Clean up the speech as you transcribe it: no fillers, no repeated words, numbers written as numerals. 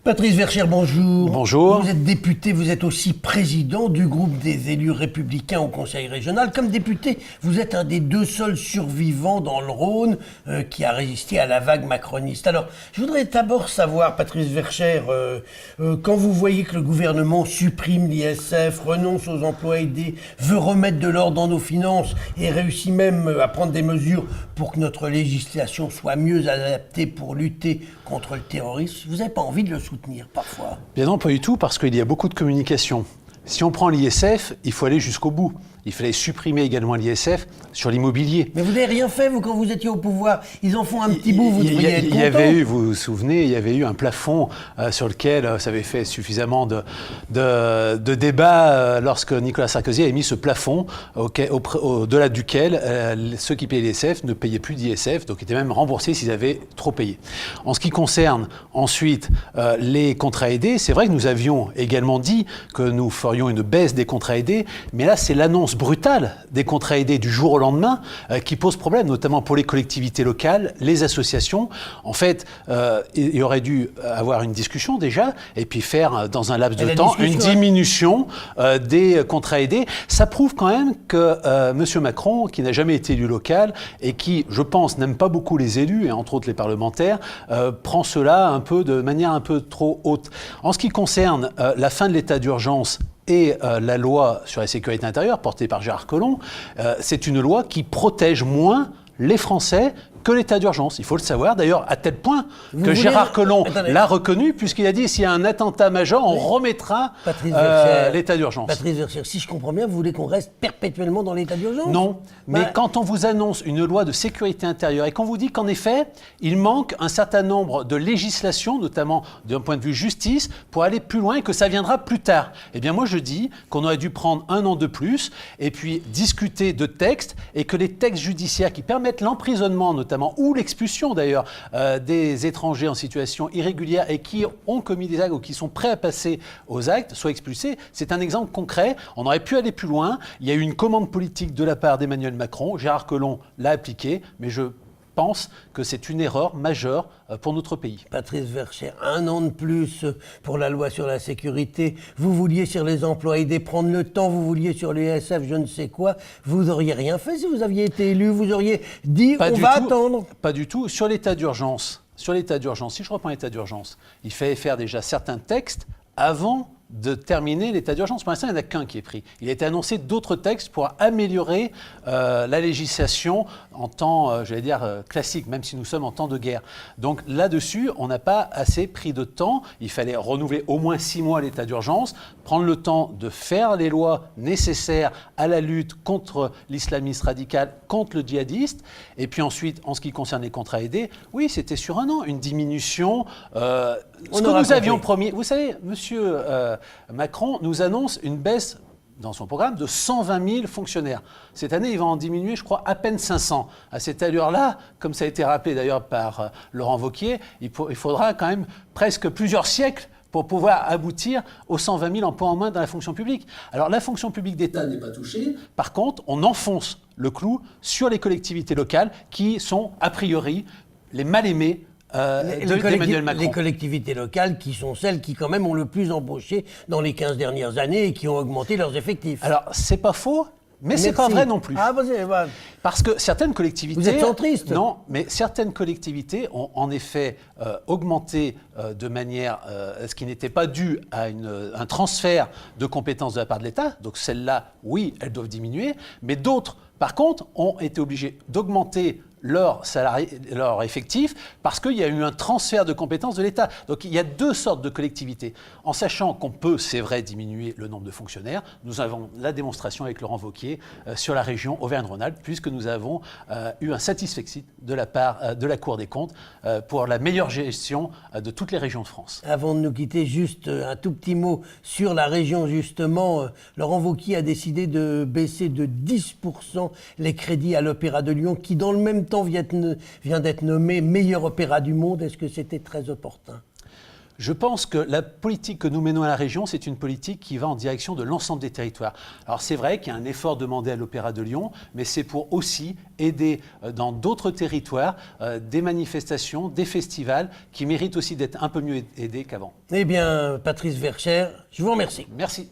Patrice Vercher, bonjour. Bonjour. Vous êtes député, vous êtes aussi président du groupe des élus républicains au Conseil régional. Comme député, vous êtes un des deux seuls survivants dans le Rhône qui a résisté à la vague macroniste. Alors, je voudrais d'abord savoir, Patrice Vercher, quand vous voyez que le gouvernement supprime l'ISF, renonce aux emplois aidés, veut remettre de l'ordre dans nos finances et réussit même à prendre des mesures pour que notre législation soit mieux adaptée pour lutter contre le terrorisme, vous n'avez pas envie de le soutenir parfois? Bien non, pas du tout, parce qu'il y a beaucoup de communication. Si on prend l'ISF, il faut aller jusqu'au bout. Il fallait supprimer également l'ISF sur l'immobilier. Mais vous n'avez rien fait, vous, quand vous étiez au pouvoir. Ils en font un petit bout, vous devriez être content. Il y avait eu, vous vous souvenez, il y avait eu un plafond sur lequel ça avait fait suffisamment de débats lorsque Nicolas Sarkozy avait mis ce plafond au-delà duquel ceux qui payaient l'ISF ne payaient plus d'ISF, donc étaient même remboursés s'ils avaient trop payé. En ce qui concerne ensuite les contrats aidés, c'est vrai que nous avions également dit que nous ferions une baisse des contrats aidés, mais là c'est l'annonce brutale des contrats aidés du jour au lendemain qui pose problème, notamment pour les collectivités locales, les associations. En fait, il y aurait dû avoir une discussion déjà et puis faire dans un laps de temps une diminution des contrats aidés. Ça prouve quand même que M. Macron, qui n'a jamais été élu local et qui, je pense, n'aime pas beaucoup les élus et entre autres les parlementaires, prend cela un peu de manière un peu trop haute. En ce qui concerne la fin de l'état d'urgence et la loi sur la sécurité intérieure, portée par Gérard Collomb, c'est une loi qui protège moins les Français que l'état d'urgence. Il faut le savoir, d'ailleurs, à tel point que Gérard Collomb l'a reconnu, puisqu'il a dit s'il y a un attentat majeur, on remettra l'état d'urgence. Patrice Vercher, si je comprends bien, vous voulez qu'on reste perpétuellement dans l'état d'urgence? Non, mais quand on vous annonce une loi de sécurité intérieure et qu'on vous dit qu'en effet, il manque un certain nombre de législations, notamment d'un point de vue justice, pour aller plus loin et que ça viendra plus tard, eh bien moi je dis qu'on aurait dû prendre un an de plus et puis discuter de textes et que les textes judiciaires qui permettent l'emprisonnement notamment ou l'expulsion d'ailleurs des étrangers en situation irrégulière et qui ont commis des actes ou qui sont prêts à passer aux actes soient expulsés. C'est un exemple concret. On aurait pu aller plus loin. Il y a eu une commande politique de la part d'Emmanuel Macron. Gérard Collomb l'a appliquée, mais je pense que c'est une erreur majeure pour notre pays. Patrice Vercher, un an de plus pour la loi sur la sécurité. Vous vouliez sur les emplois aidés prendre le temps, vous vouliez sur l'ISF, je ne sais quoi. Vous n'auriez rien fait si vous aviez été élu. Vous auriez dit on va attendre. Pas du tout. Sur l'état d'urgence, si je reprends l'état d'urgence, il fallait faire déjà certains textes avant de terminer l'état d'urgence. Pour l'instant, il n'y en a qu'un qui est pris. Il a été annoncé d'autres textes pour améliorer la législation en temps, classique, même si nous sommes en temps de guerre. Donc là-dessus, on n'a pas assez pris de temps. Il fallait renouveler au moins 6 mois l'état d'urgence, prendre le temps de faire les lois nécessaires à la lutte contre l'islamisme radical, contre le djihadiste. Et puis ensuite, en ce qui concerne les contrats aidés, oui, c'était sur un an, une diminution. Ce que nous avions promis, vous savez, monsieur Macron nous annonce une baisse dans son programme de 120 000 fonctionnaires. Cette année, il va en diminuer, je crois, à peine 500. À cette allure-là, comme ça a été rappelé d'ailleurs par Laurent Wauquiez, il faudra quand même presque plusieurs siècles pour pouvoir aboutir aux 120 000 emplois en moins dans la fonction publique. Alors la fonction publique d'État n'est pas touchée. Par contre, on enfonce le clou sur les collectivités locales qui sont, a priori, les mal-aimés d'Emmanuel Macron. Les collectivités locales qui sont celles qui quand même ont le plus embauché dans les 15 dernières années et qui ont augmenté leurs effectifs. Alors, c'est pas faux, mais c'est pas vrai non plus. Ah, vas-y. Parce que certaines collectivités... Vous êtes centriste. Non, mais certaines collectivités ont en effet augmenté de manière... ce qui n'était pas dû à un transfert de compétences de la part de l'État. Donc celles-là, oui, elles doivent diminuer. Mais d'autres, par contre, ont été obligées d'augmenter leurs effectifs parce qu'il y a eu un transfert de compétences de l'État. Donc il y a deux sortes de collectivités. En sachant qu'on peut, c'est vrai, diminuer le nombre de fonctionnaires, nous avons la démonstration avec Laurent Wauquiez sur la région Auvergne-Rhône-Alpes, puisque nous avons eu un satisfecit de la part de la Cour des comptes pour la meilleure gestion de toutes les régions de France. Avant de nous quitter, juste un tout petit mot sur la région, justement. Laurent Wauquiez a décidé de baisser de 10% les crédits à l'Opéra de Lyon, qui dans le même temps vient d'être nommé meilleur opéra du monde. Est-ce que c'était très opportun ? Je pense que la politique que nous menons à la région, c'est une politique qui va en direction de l'ensemble des territoires. Alors c'est vrai qu'il y a un effort demandé à l'Opéra de Lyon, mais c'est pour aussi aider dans d'autres territoires des manifestations, des festivals qui méritent aussi d'être un peu mieux aidés qu'avant. Eh bien, Patrice Verchères, je vous remercie. Merci.